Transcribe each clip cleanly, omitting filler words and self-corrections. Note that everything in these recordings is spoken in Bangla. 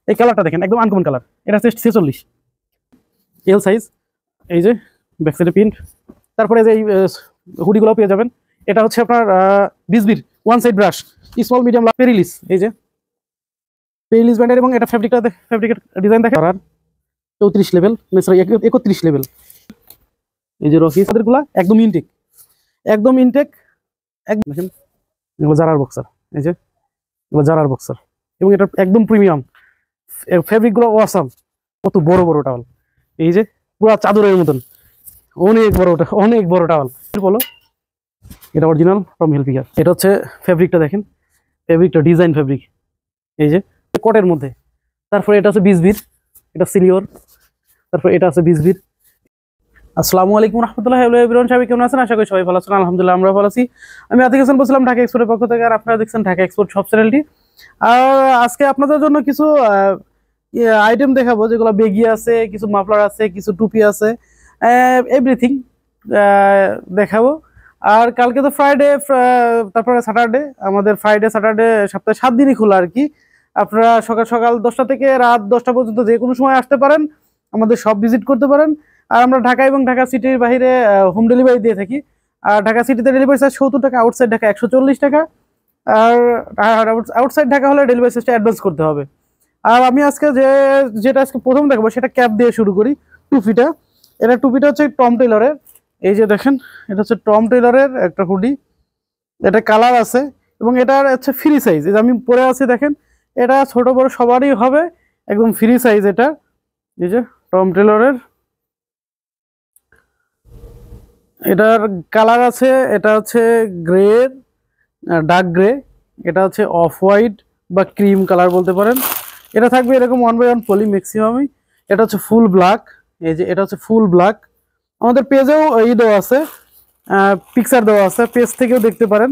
এই কালারটা দেখেন একদম আনকমন কালার, এটা হচ্ছে 46 এল সাইজ। এই যে ব্যাক সাইডে প্রিন্ট। তারপরে যে এই হুডিগুলো পেয়ে যাবেন। এটা হচ্ছে আপনার বিসবির one side brush small medium পেরিলিস। এই যে পেরিলিস ব্র্যান্ডের, এবং এটা ফ্যাব্রিকের ডিজাইন দেখেন। আর 34 লেভেল, সরি 31 লেভেল। এই যে রকি তাদেরগুলা একদম ইনটেক, একদম ইনটেক, একদম দেখেন এগুলো জারার বক্সার। এই যে এগুলো জারার বক্সার, এবং এটা একদম প্রিমিয়াম ফ্যাব্রিকগুলো ওয়াসাম। কত বড় বড় টাওয়াল, এই যে পুরো চাদরের মতন, অনেক বড় টাওয়াল বলো। এটা অরিজিনাল ফ্রম হেলপিকার। এটা হচ্ছে ফ্যাব্রিকটা দেখেন, ফ্যাব্রিকটা ডিজাইন ফ্যাব্রিক, এই যে কোটের মধ্যে। তারপরে এটা হচ্ছে বিসবির, এটা সিলিওর। তারপরে এটা আছে বিসবির। আসসালামু আলাইকুম রহমতুল্লাহ এভরিওয়ান, সবাই কেমন আছেন? আশা করি সবাই ভালো আছেন। আলহামদুলিল্লাহ আমরা ভালো আছি। আমি আতিক হাসান বলছিলাম ঢাকা এক্সপোর্টের পক্ষ থেকে, আর আপনারা দেখছেন ঢাকা এক্সপোর্ট সব চ্যানেলটি। আর আজকে আপনাদের জন্য কিছু আইটেম দেখাবো, যেগুলো বেগি আছে, কিছু মাফলার আছে, কিছু টুপি আছে, এভরিথিং দেখাবো। আর কালকে তো ফ্রাইডে, তারপরে স্যাটারডে, আমাদের ফ্রাইডে স্যাটারডে সপ্তাহে 7 দিনই খোলা আর কি। আপনারা সকাল সকাল 10টা থেকে রাত 10টা পর্যন্ত যে কোনো সময় আসতে পারেন, আমাদের সব ভিজিট করতে পারেন। আর আমরা ঢাকা এবং ঢাকা সিটির বাইরে হোম ডেলিভারি দিয়ে থাকি। আর ঢাকা সিটিতে ডেলিভারি চার্জ 70 টাকা, আউটসাইড ঢাকা 140 টাকা। আর আউটসাইড ঢাকা হলে ডেলিভারি চার্জটা অ্যাডভান্স করতে হবে। আর আমি আজকে যেটা আজকে প্রথম দেখাবো সেটা ক্যাপ দিয়ে শুরু করি। টুপিটা, এটা টুপিটা হচ্ছে টম টেলরের। এই যে দেখেন, এটা হচ্ছে টম টেলরের একটা হুডি। এটা কালার আছে, এবং এটার হচ্ছে ফ্রি সাইজ। এই যে আমি পরে আছি দেখেন, এটা ছোট বড় সবারই হবে, একদম ফ্রি সাইজ এটা। এই যে টম টেলরের, এটার কালার আছে, এটা হচ্ছে গ্রে, ডার্ক গ্রে, এটা হচ্ছে অফ হোয়াইট বা ক্রিম কালার বলতে পারেন। এটা থাকবে এরকম 1/1 পলি ম্যাক্সিমামই। এটা হচ্ছে ফুল ব্ল্যাক। এই যে এটা হচ্ছে ফুল ব্ল্যাক। আমাদের পেজেও এই দেওয়া আছে, পিকচার দেওয়া আছে, পেজ থেকেও দেখতে পারেন।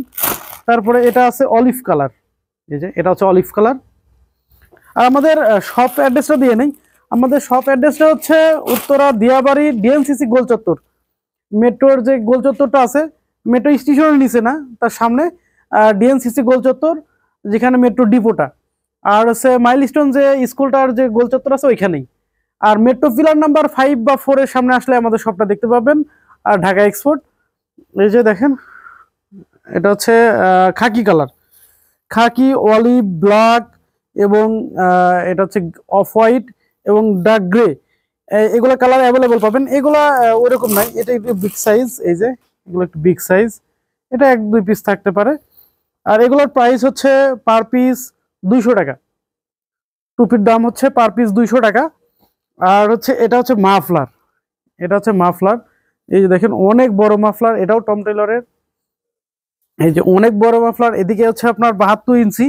তারপরে এটা আছে অলিভ কালার। এই যে এটা হচ্ছে অলিভ কালার। আর আমাদের শপ অ্যাড্রেসটা দিয়ে নেই। আমাদের শপ অ্যাড্রেসটা হচ্ছে উত্তরা দিয়াবাড়ি ডিএনসিসি গোল চত্বর। মেট্রোর যে গোল চত্বরটা আছে, মেট্রো স্টেশনের নিচে না, তার সামনে ডিএনসিসি গোল চত্বর, যেখানে মেট্রো ডিপোটা। আর হচ্ছে মাইলস্টোন যে স্কুলটার যে গোল চত্বর আছে ওইখানেই। আর মেট্রো পিলার নাম্বার 5 বা 4 এর সামনে আসলে আমাদের শপটা দেখতে পাবেন। আর ঢাকা এক্সপোর্ট, এই যে দেখেন, এটা হচ্ছে খাকি কালার, খাকি, অলিভ, ব্ল্যাক, এবং এটা হচ্ছে অফ হোয়াইট এবং ডার্ক গ্রে। এগুলো কালার অ্যাভেলেবল পাবেন। এগুলা ওরকম নাই, এটা একটু বিগ সাইজ। এই যে এগুলো একটু বিগ সাইজ, এটা 1-2 পিস থাকতে পারে। আর এগুলোর প্রাইস হচ্ছে পার পিস 200 টাকা। টুপির দাম হচ্ছে পার পিস 200 টাকা। আর হচ্ছে এটা হচ্ছে মাফলার, এটা হচ্ছে মাফলার। এই যে দেখেন অনেক বড় মাফলার, এটাও টম টেলরের। এই যে অনেক বড় মাফলার, এদিকে হচ্ছে আপনার 72 ইঞ্চি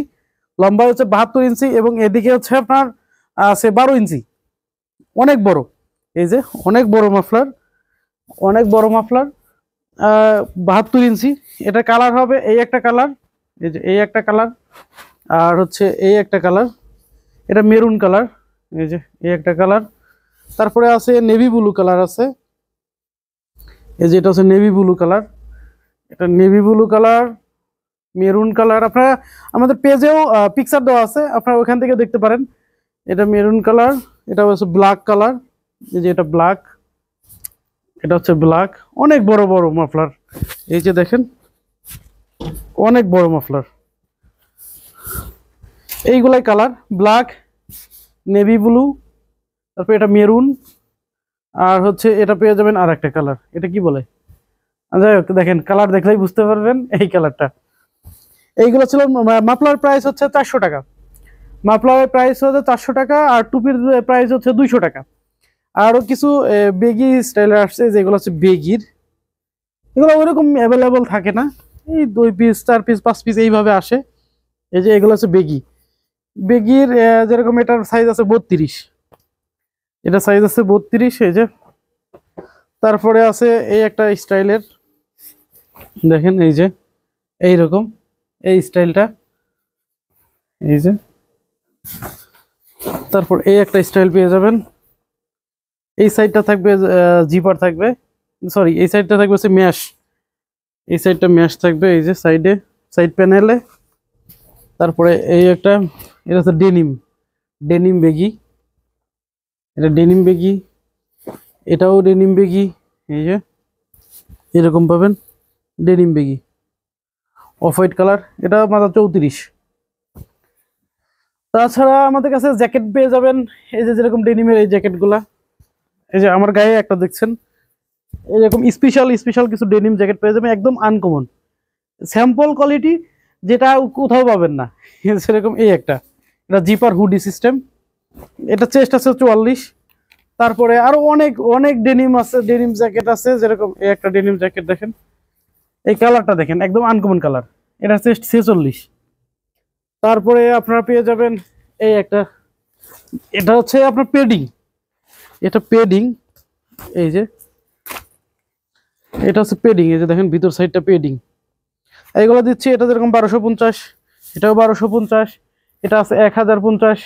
লম্বা, হচ্ছে 72 ইঞ্চি, এবং এদিকে হচ্ছে আপনার আছে 12 ইঞ্চি, অনেক বড়। এই যে অনেক বড় মাফলার, অনেক বড় মাফলার, 72 ইঞ্চি। এটা কালার হবে এই একটা কালার, এই যে এই একটা কালার, আর হচ্ছে এই একটা কালার, এটা মেরুন কালার। এই যে এই একটা কালার। তারপরে আছে নেভি ব্লু কালার আছে। এই যে এটা হচ্ছে নেভি ব্লু কালার, এটা navy blue colour, maroon colour. আপনারা আমাদের পেজেও পিকচার দেওয়া আছে, আপনারা ওখান থেকে দেখতে পারেন। এটা মেরুন কালার, এটা হচ্ছে ব্ল্যাক কালার। এই যে এটা ব্ল্যাক, এটা হচ্ছে ব্ল্যাক। অনেক বড় বড় মাফলার, এই যে দেখেন অনেক বড় মাফলার। এইগুলাই কালার, ব্ল্যাক, নেভি ব্লু, তারপর এটা মেরুন, আর হচ্ছে এটা পেয়ে যাবেন আর একটা কালার, এটা কি বলে, যাই হোক দেখেন কালার দেখলেই বুঝতে পারবেন এই কালারটা। এইগুলো ছিল। মাফলার প্রাইস হচ্ছে 400 টাকা। মাফলারের প্রাইস হচ্ছে 400 টাকা, আর টুপির প্রাইস হচ্ছে 200 টাকা। আরও কিছু বেগি স্টাইলের আসছে, যেগুলো হচ্ছে বেগির। এগুলো ওইরকম অ্যাভেলেবল থাকে না, এই 2 পিস 4 পিস 5 পিস এইভাবে আসে। এই যে এগুলো হচ্ছে বেগি। বেগির যেরকম এটার সাইজ আছে 32, এটা সাইজ আছে 32। এই যে তারপরে আছে এই একটা স্টাইলের, দেখেন এই যে এইরকম এই স্টাইলটা, এই যে। তারপর এই একটা স্টাইল পেয়ে যাবেন। এই সাইডটা থাকবে জিপার থাকবে, সরি এই সাইডটা থাকবে হচ্ছে ম্যাশ, এই সাইডটা ম্যাশ থাকবে এই যে সাইডে, সাইড প্যানেলে। তারপরে এই একটা, এটা হচ্ছে ডেনিম, ডেনিম বেগি, এটা ডেনিম বেগি, এটাও ডেনিম বেগি। এই যে এরকম পাবেন denim baggy off white colour, এটা মাত্র 34। তাছাড়া আমাদের কাছে জ্যাকেট পেয়ে যাবেন, এই যে যেরকম ডেনিমের এই জ্যাকেটগুলা, এই যে আমার গায়ে একটা দেখছেন, এরকম স্পেশাল স্পেশাল কিছু ডেনিম জ্যাকেট পেয়ে যাবেন, একদম আনকমন স্যাম্পল কোয়ালিটি, যেটা কোথাও পাবেন না। সেরকম এই একটা, এটা জিপার হুডি সিস্টেম, এটা চেস্ট আছে 44। তারপরে আরো অনেক অনেক ডেনিম আছে, ডেনিম জ্যাকেট আছে, যেরকম এই একটা ডেনিম জ্যাকেট দেখেন, এই কালারটা দেখেন একদম আনকমন কালার, এটা চেস্ট 46। তারপরে আপনারা পেয়ে যাবেন এই একটা, এটা হচ্ছে আপনার পেডিং, এটা পেডিং, এই যে এটা হচ্ছে পেডিং, এই যে দেখেন ভিতর সাইডটা পেডিং, এইগুলো দিচ্ছি। এটা যেরকম 1250, এটাও 1250, এটা আছে 1050।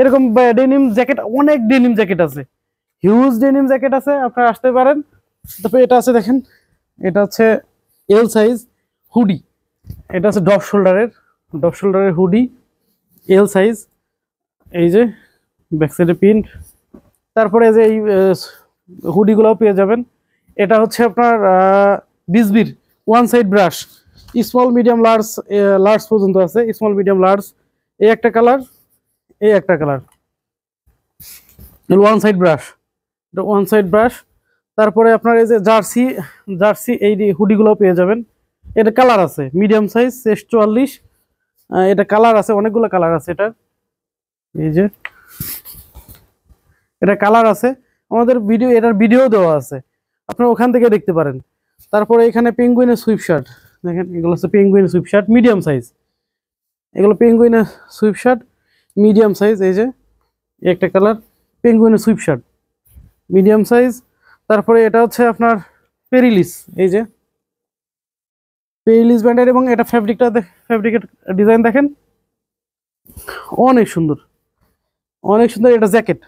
এরকম ডেনিম জ্যাকেট, অনেক ডেনিম জ্যাকেট আছে, হিউজ ডেনিম জ্যাকেট আছে, আপনারা আসতে পারেন। তারপরে এটা আছে দেখেন, এটা হচ্ছে এল সাইজ হুডি, এটা আছে ডপ শোল্ডারের হুডি, এল সাইজ, এই যে ব্যাক সাইডে প্রিন্ট। তারপরে যে এই হুডিগুলোও পেয়ে যাবেন। এটা হচ্ছে আপনার বিসবির one side brush, small medium large, large পর্যন্ত আছে, স্মল মিডিয়াম লার্জ। এই একটা কালার, এই একটা কালার, ওয়ান সাইড ব্রাশ, এটা ওয়ান সাইড ব্রাশ। তারপরে আপনার এই যে জার্সি এই হুডিগুলো পেয়ে যাবেন, এটা কালার আছে মিডিয়াম সাইজ, 44। এটা কালার আছে, অনেকগুলো কালার আছে এটা, এই যে এটা কালার আছে, আমাদের ভিডিও, এটার ভিডিও দেওয়া আছে, আপনারা ওখান থেকে দেখতে পারেন। তারপরে এখানে পেঙ্গুইনের সুইপ শার্ট দেখেন, এগুলো হচ্ছে পেঙ্গুইনের সুইপ শার্ট মিডিয়াম সাইজ, এগুলো পেঙ্গুইনের সুইপ শার্ট মিডিয়াম সাইজ, এই যে একটা কালার পেঙ্গুইনের সুইপ শার্ট মিডিয়াম সাইজ। তারপরে এটা হচ্ছে আপনার পেরিলিস, এই যে পেরিলিস ব্র্যান্ডের, এবং এটা ফ্যাব্রিকের ডিজাইন দেখেন অনেক সুন্দর, অনেক সুন্দর। এটা জ্যাকেট,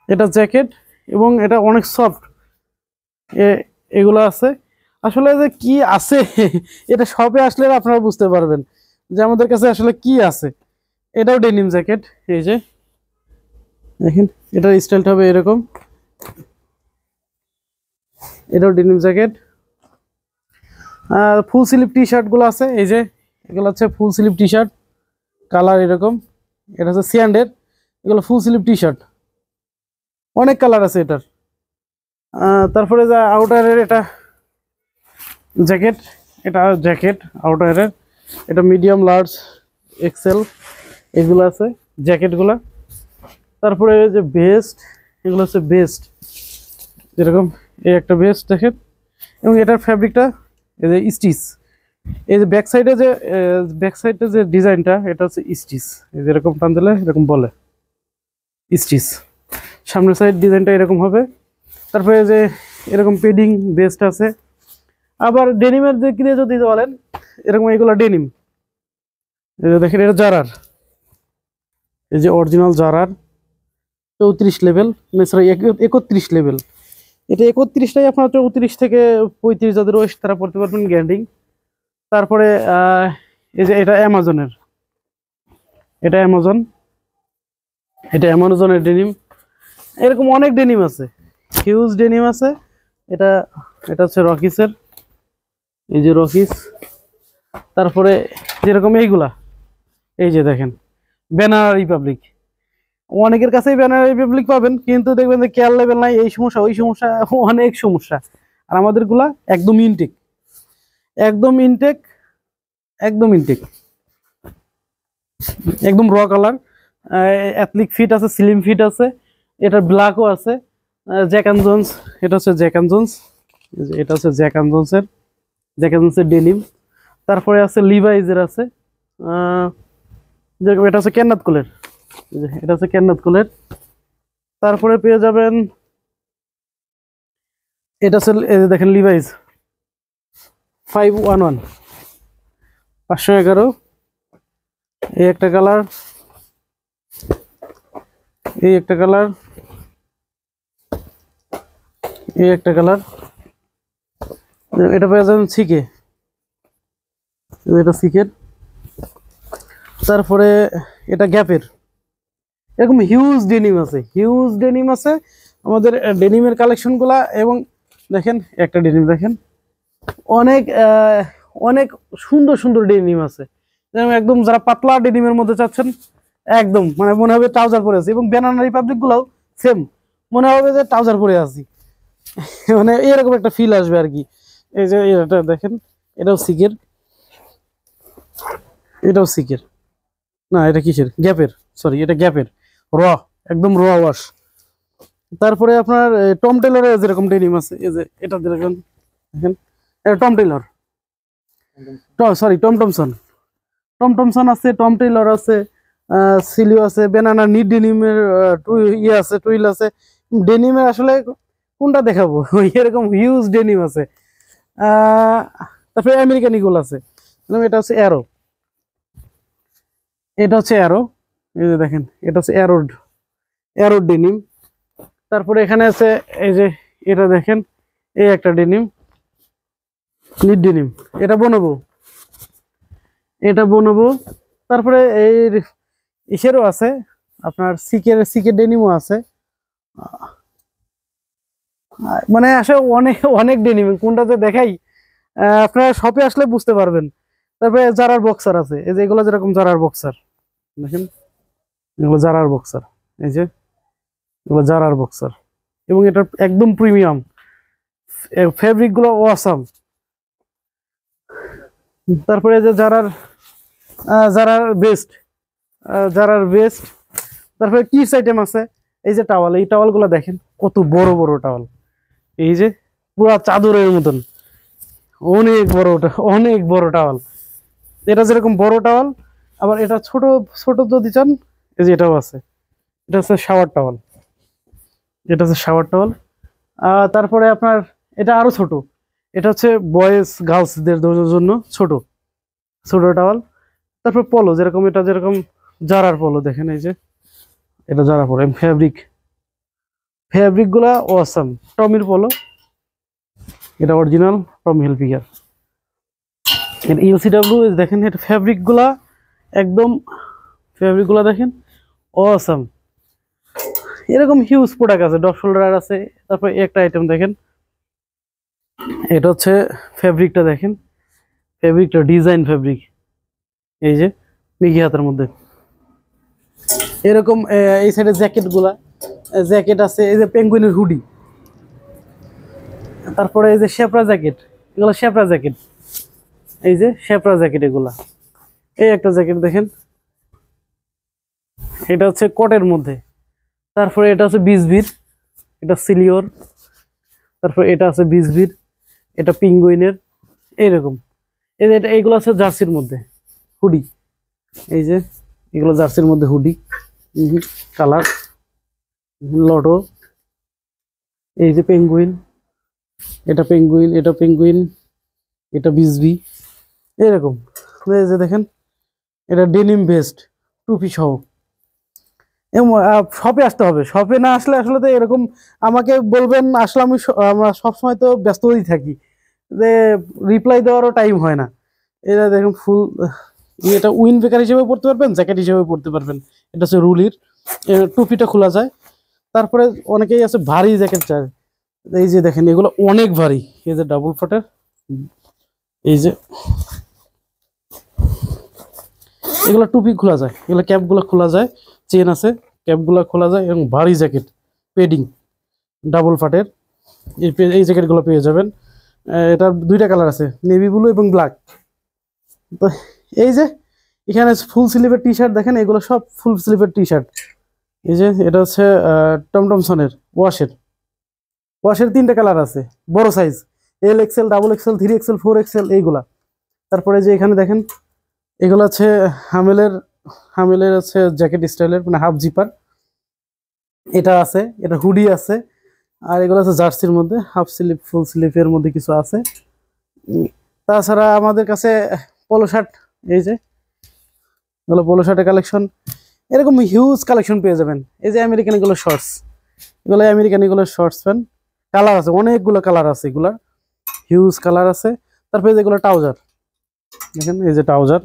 এটা জ্যাকেট, এবং এটা অনেক সফট, এগুলো আছে। আসলে যে কি আছে এটা সবে আসলে আপনারা বুঝতে পারবেন যে আমাদের কাছে আসলে কি আছে। এটাও ডেনিম জ্যাকেট, এই যে দেখেন, এটার স্টাইলটা হবে এরকম, এটাও denim jacket. Full sleeve T shirt গুলো আছে, এই যে এগুলো হচ্ছে full sleeve T shirt, colour এরকম, এটা হচ্ছে সিয়ান্ডের, এগুলো ফুল স্লিভ টি শার্ট, অনেক কালার আছে এটার। তারপরে যা আউটারের এটা জ্যাকেট, এটা জ্যাকেট আউটারের, এটা মিডিয়াম লার্জ এক্সেল এগুলো আছে জ্যাকেটগুলা। তারপরে যে বেস্ট, এগুলো হচ্ছে বেস্ট, যেরকম এই একটা বেস্ট দেখেন, এবং এটার ফ্যাব্রিকটা এই যে স্টিচ, এই যে ব্যাক সাইডে যে ডিজাইনটা, এটা হচ্ছে স্টিচ, এই যেরকম টান দিলে এরকম বলে স্টিচ, সামনের সাইড ডিজাইনটা এরকম হবে। তারপরে যে এরকম পেডিং বেস্ট আছে। আবার ডেনিমের দিক দিয়ে যদি বলেন, এরকম এগুলো ডেনিম, দেখেন এটা জারার, এই যে অরিজিনাল জারার 34 লেভেল, সরি 31 লেভেল, এটা 31টাই আপনার 34 থেকে 35 যাদের ওয়েস্ট তারা পড়তে পারবেন গ্যান্ডিং। তারপরে এই যে এটা অ্যামাজনের, এটা অ্যামাজনের ডেনিম, এরকম অনেক ডেনিম আছে, হিউজ ডেনিম আছে। এটা এটা হচ্ছে রকিসের, এই যে রকিস। তারপরে যেরকম এইগুলা, এই যে দেখেন ব্যানার রিপাবলিক, অনেকের কাছেই ব্যানার রিপাবলিক পাবেন, কিন্তু দেখবেন যে কেয়ার লেভেল নাই, এই সমস্যা ওই সমস্যা, অনেক সমস্যা। আর আমাদের গুলা একদম ইনটেক, একদম ইনটেক, একদম ইনটেক, একদম র কালার, অ্যাথলিক ফিট আছে, স্লিম ফিট আছে, এটা ব্ল্যাকও আছে, জ্যাক অ্যান্ড জোন্স, এটা হচ্ছে জ্যাক অ্যান্ড জোন্স, এটা হচ্ছে জ্যাক অ্যান্ড জোন্সের ডেনিম। তারপরে আছে লিভাইজের আছে, যেরকম এটা হচ্ছে কেন্নাত কোলের, এটা হচ্ছে কেন্নাত কোলের। তারপরে পেয়ে যাবেন এটা হচ্ছে দেখেন লিভাইজ 511 511, এই একটা কালার, এই একটা কালার, এই একটা কালার, এটা পেয়ে যাবেন সিকে, এটা সিকের। তারপরে এটা গ্যাপের। এরকম হিউজ ডেনিম আছে, হিউজ ডেনিম আছে আমাদের ডেনিমের কালেকশনগুলা। এবং দেখেন একটা ডেনিম দেখেন, অনেক অনেক সুন্দর সুন্দর ডেনিম আছে। যেমন একদম যারা পাতলা ডেনিমের মধ্যে চাচ্ছেন, একদম মানে মনে হবে ট্রাউজার পরে আছি। এবং ব্যানানা রিপাবলিক গুলাও সেম, মনে হবে যে ট্রাউজার পরে আছি। মানে এরকম একটা ফিল আসবে আর কি। এই যে এটা দেখেন, এটাও সিকের, এটাও সিকের, না এটা কিসের, গ্যাপের, সরি এটা গ্যাপের র, একদম র ওয়াশ। তারপরে আপনার টম টেলরের যেরকম ডেনিম আছে, এই যে এটা দেখেন, দেখেন এটা Tom Taylor, sorry Tom Thomson, Tom Thomson আছে, টম টেলর আছে, সিলিও আছে, বেনানা নিড ডেনিমের ইয়ে আছে, টুইল আছে। ডেনিমের আসলে কোনটা দেখাবো, এরকম হিউজ ডেনিম আছে। তারপরে আমেরিকান ইগল আছে, এটা হচ্ছে অ্যারো, এটা হচ্ছে অ্যারো, এই যে দেখেন এটা হচ্ছে অ্যারোড, অ্যারোড ডেনিম। তারপরে এখানে আছে এই যে এটা দেখেন, এই একটা ডেনিম, নিড ডেনিম, এটা বানাবো, এটা বানাবো। তারপরে এই ইসেরও আছে আপনার সিকের ডেনিমও আছে। মানে আসলে অনেক অনেক ডেনিম, কোনটাতে দেখাই আপনারা শপে আসলে বুঝতে পারবেন। তারপরে জারার বক্সার আছে, এই যে এগুলো যেরকম জারার বক্সার, দেখেন এগুলো জারার বক্সার, এই যে এগুলো জারার বক্সার। এবং এটা একদম প্রিমিয়াম, ফেব্রিক গুলো অসাম। তারপরে যে জারার জারার বেস্ট, জারার বেস্ট। তারপরে কিডস আইটেম আছে, এই যে টাওয়াল, এই টাওয়াল গুলো দেখেন কত বড় বড় টাওয়াল, এই যে পুরা চাদরের মতন, অনেক বড়, অনেক বড় টাওয়াল। এটা যেরকম বড় টাওয়াল, আবার এটা ছোট ছোট যদি চান, এই যে এটাও আছে, এটা হচ্ছে শাওয়ার টাওয়াল, এটা হচ্ছে শাওয়ার টাওয়াল। তারপরে আপনার এটা আরো ছোট, এটা হচ্ছে বয়েজ গার্লসদের জন্য ছোট ছোট টাওয়াল। তারপর পলো, যেরকম এটা যেরকম জারার পলো, দেখেন এই যে এটা জারা পলো, ফেব্রিক, ফেব্রিক গুলা অসাম। টমির পলো, এটা অরিজিনাল টম হিলফিগার। ইউসিডব্লিউ দেখেন, এটা ফেব্রিক গুলা একদম, ফেব্রিক গুলা দেখেন অসাম। এরকম হিউজ প্রোডাক্ট আছে, ডপ শোল্ডার আছে। তারপর একটা আইটেম দেখেন, এটা হচ্ছে ফেব্রিকটা দেখেন, ফেব্রিকটা ডিজাইন ফেব্রিক, এই যে মিকি হাতের মধ্যে এরকম। এই সাইডে জ্যাকেট গুলা, জ্যাকেট আছে, এই যে পেঙ্গুইনের হুডি। তারপরে এই যে শেপরা জ্যাকেট, এগুলো শেপরা জ্যাকেট, এই যে শেপরা জ্যাকেট এগুলা। এই একটা জ্যাকেট দেখেন, এটা হচ্ছে কোটের মধ্যে। তারপরে এটা হচ্ছে বিসবির, এটা সিলিওর। তারপর এটা আছে বিসবির, এটা পিঙ্গুইনের, এইরকম। এই যে এইগুলো আছে জার্সির মধ্যে হুডি, এই যে এগুলো জার্সির মধ্যে হুডি, কালার লটো। এই যে পেঙ্গুইন, এটা পেঙ্গুইন, এটা পেঙ্গুইন, এটা বিসবি, এরকম। এই যে দেখেন এটা ডেনিম ভেস্ট, টুপি সহ। এবং শপে আসতে হবে, শপে না আসলে আসলে তো এরকম আমাকে বলবেন, আসলে আমরা সবসময় তো ব্যস্তই থাকি, যে রিপ্লাই দেওয়ারও টাইম হয় না। এটা দেখুন ফুল, এটা উইন ব্রেকার হিসেবে পড়তে পারবেন, জ্যাকেট হিসেবে পড়তে পারবেন। এটা হচ্ছে রুলির, টুপিটা খোলা যায়। তারপরে অনেকেই আছে ভারী জ্যাকেট চায়, এই যে দেখেন এগুলো অনেক ভারী, এই যে ডাবল ফটের, এই যে এগুলো টুপি খোলা যায়, এগুলো ক্যাপগুলো খোলা যায়, চেন আছে, ক্যাপগুলো খোলা যায়। এবং ভারী জ্যাকেট পেডিং ডাবল ফাটের, এই জ্যাকেটগুলো পেয়ে যাবেন। এটার দুইটা কালার আছে, নেভি ব্লু এবং ব্ল্যাক। তো এই যে এখানে ফুল স্লিভের টি শার্ট দেখেন, এগুলো সব ফুল স্লিভের টি শার্ট। এই যে এটা হচ্ছে টমটমসনের ওয়াশের, ওয়াশের তিনটা কালার আছে, বড় size, L XL, double XL, 3XL, 4XL এইগুলা। তারপরে যে এখানে দেখেন এগুলো হচ্ছে হামেলের, হামেলের হচ্ছে জ্যাকেট স্টাইলের, মানে হাফ জিপার, এটা আছে, এটা হুডি আছে। আর এগুলো আছে জার্সির মধ্যে, হাফ স্লিভ ফুল স্লিভের মধ্যে কিছু আছে। তাছাড়া আমাদের কাছে পোলো শার্ট, এই যে এগুলো পোলো শার্টের কালেকশন, এরকম হিউজ কালেকশন পেয়ে যাবেন। এই যে আমেরিকান এগুলো শর্টস, এগুলো আমেরিকান এগুলো শর্টস প্যান্ট, কালার আছে অনেকগুলো, কালার আছে এগুলার, হিউজ কালার আছে। তারপরে যেগুলো ট্রাউজার দেখেন, এই যে ট্রাউজার,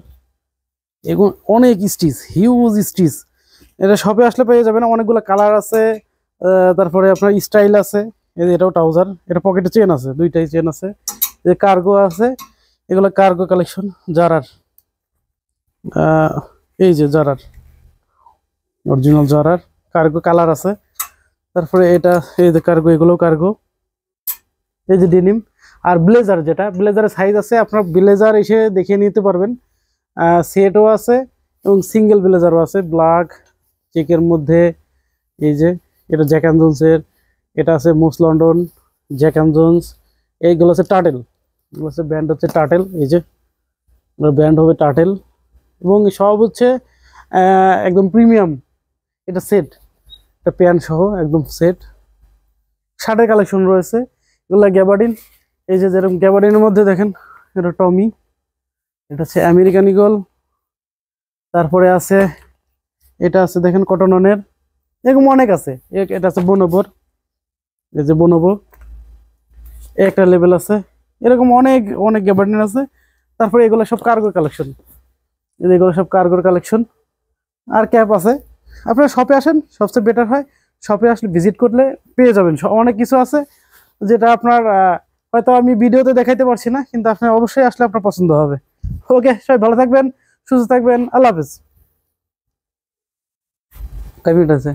এগুলো অনেক স্টিচ, হিউজ স্টিচ। এটা শপে আসলে পেয়ে যাবেন, অনেকগুলো কালার আছে। তারপরে আপনার স্টাইল আছে। এটাও ট্রাউজার, এটা পকেটে চেন আছে, দুইটাই চেন আছে। কার্গো আছে, এগুলো কার্গো কালেকশন জারার। এই যে জারার, অরিজিনাল জারার কার্গো কালার আছে। তারপরে এটা এই যে কার্গো, এগুলো কার্গো। এই যে ডেনিম। আর ব্লেজার, যেটা ব্লেজারের সাইজ আছে, আপনার ব্লেজার এসে দেখে নিতে পারবেন। সেটও আছে এবং সিঙ্গেল ব্লেজারও আছে, ব্ল্যাক চেকের মধ্যে। এই যে এটা জ্যাক অ্যান্ড জোন্সের, এটা আছে মুস লন্ডন, জ্যাক অ্যান্ড জোন্স। এইগুলো আছে টার্টেল, এগুলো হচ্ছে ব্র্যান্ড হচ্ছে টার্টেল। এই যে ব্র্যান্ড হবে টার্টেল, এবং সব হচ্ছে একদম প্রিমিয়াম। এটা সেট, এটা প্যান্ট সহ একদম সেট। শার্টের কালেকশন রয়েছে, এগুলো গ্যাবার্ডিন। এই যে যেরকম গ্যাবার্ডিনের মধ্যে দেখেন, এটা টমি, এটা হচ্ছে আমেরিকান ইগল। তারপরে আছে এটা আছে দেখেন কটনের, এরকম অনেক আছে। এটা আছে বোনোবোর, এই যে বোনোবো, একটা লেভেল আছে। এরকম অনেক অনেক গ্যাবার্ডিন আছে। তারপরে এগুলো সব কার্গোর কালেকশন, এগুলো সব কার্গোর কালেকশন। আর ক্যাপ আছে। আপনারা শপে আসেন, সবচেয়ে বেটার হয়। শপে আসলে ভিজিট করলে পেয়ে যাবেন, অনেক কিছু আছে যেটা আপনার হয়তো আমি ভিডিওতে দেখাইতে পারছি না, কিন্তু আপনার অবশ্যই আসলে আপনার পছন্দ হবে। ওকে, সবাই ভালো থাকবেন, সুস্থ থাকবেন, আল্লাহ হাফেজ। কয় মিনিট আছে?